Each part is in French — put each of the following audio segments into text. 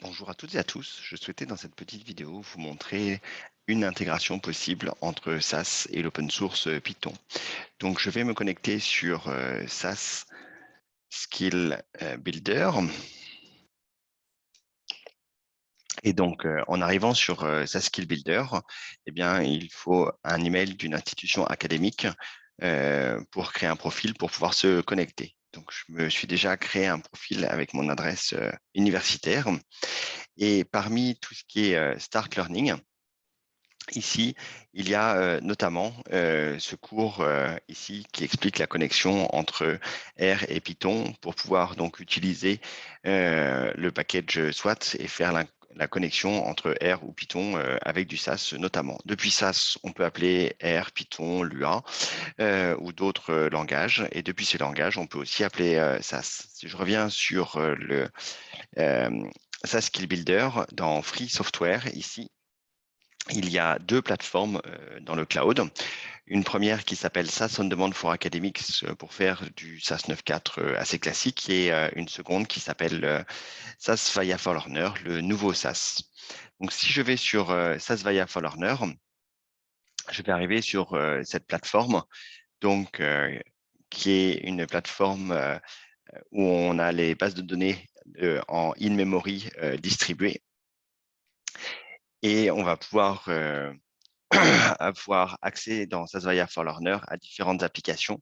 Bonjour à toutes et à tous. Je souhaitais dans cette petite vidéo vous montrer une intégration possible entre SAS et l'open source Python. Donc je vais me connecter sur SAS Skill Builder. Et donc en arrivant sur SAS Skill Builder, eh bien, il faut un email d'une institution académique pour créer un profil pour pouvoir se connecter. Donc je me suis déjà créé un profil avec mon adresse universitaire. Et parmi tout ce qui est Start Learning, ici, il y a notamment ce cours ici qui explique la connexion entre R et Python pour pouvoir donc utiliser le package SWAT et faire la connexion entre R ou Python avec du SAS notamment. Depuis SAS, on peut appeler R, Python, Lua ou d'autres langages. Et depuis ces langages, on peut aussi appeler SAS. Si je reviens sur le SAS Skill Builder dans Free Software ici, il y a deux plateformes dans le cloud. Une première qui s'appelle SAS On Demand for Academics pour faire du SAS 9.4 assez classique et une seconde qui s'appelle SAS Via for Learner, le nouveau SAS. Donc si je vais sur SAS Via for Learner, je vais arriver sur cette plateforme donc qui est une plateforme où on a les bases de données en in-memory distribuées et on va pouvoir avoir accès dans Sasvaya for Learner à différentes applications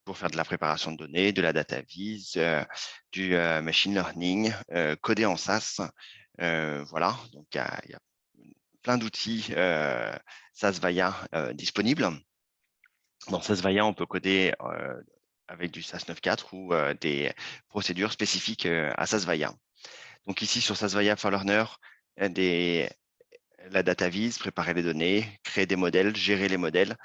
pour faire de la préparation de données, de la data vise, du machine learning, codé en SAS. Voilà, donc il y a plein d'outils Sasvaya disponibles. Dans Sasvaya, on peut coder avec du SAS 9.4 ou des procédures spécifiques à Sasvaya. Donc ici, sur Sasvaya for Learner, la data vise, préparer les données, créer des modèles, gérer les modèles,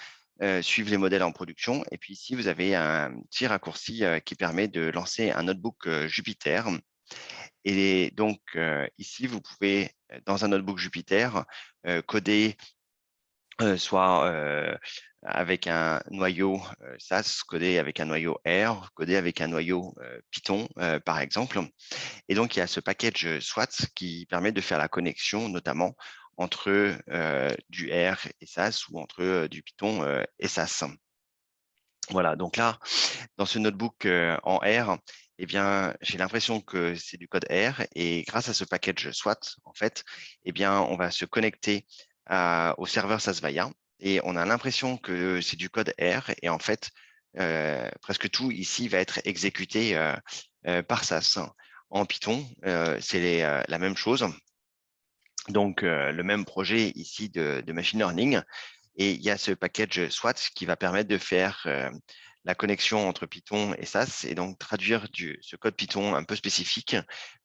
suivre les modèles en production. Et puis ici, vous avez un petit raccourci qui permet de lancer un notebook Jupyter. Et donc ici, vous pouvez, dans un notebook Jupyter, coder soit avec un noyau SAS, coder avec un noyau R, coder avec un noyau Python, par exemple. Et donc, il y a ce package SWAT qui permet de faire la connexion, notamment entre du R et SAS ou entre du Python et SAS. Voilà, donc là, dans ce notebook en R, eh bien, j'ai l'impression que c'est du code R et grâce à ce package SWAT, en fait, eh bien, on va se connecter au serveur Sasvaya et on a l'impression que c'est du code R et en fait, presque tout ici va être exécuté par SAS. En Python, c'est la même chose. Donc, le même projet ici de machine learning. Et il y a ce package SWAT qui va permettre de faire la connexion entre Python et SAS et donc traduire ce code Python un peu spécifique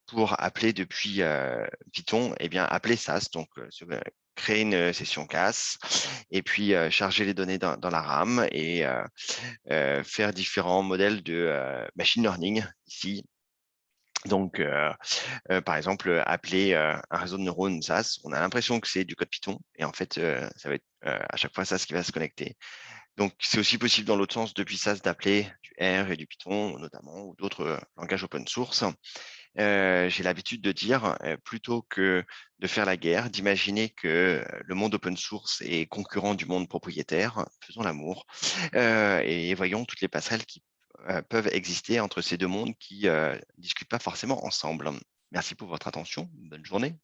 pour appeler depuis Python, et bien appeler SAS, donc créer une session CAS et puis charger les données dans la RAM et faire différents modèles de machine learning ici. Donc, par exemple, appeler un réseau de neurones SAS, on a l'impression que c'est du code Python et en fait, ça va être à chaque fois SAS qui va se connecter. Donc, c'est aussi possible dans l'autre sens depuis SAS d'appeler du R et du Python notamment ou d'autres langages open source. J'ai l'habitude de dire, plutôt que de faire la guerre, d'imaginer que le monde open source est concurrent du monde propriétaire. Faisons l'amour et voyons toutes les passerelles qui peuvent exister entre ces deux mondes qui discutent pas forcément ensemble. Merci pour votre attention. Bonne journée.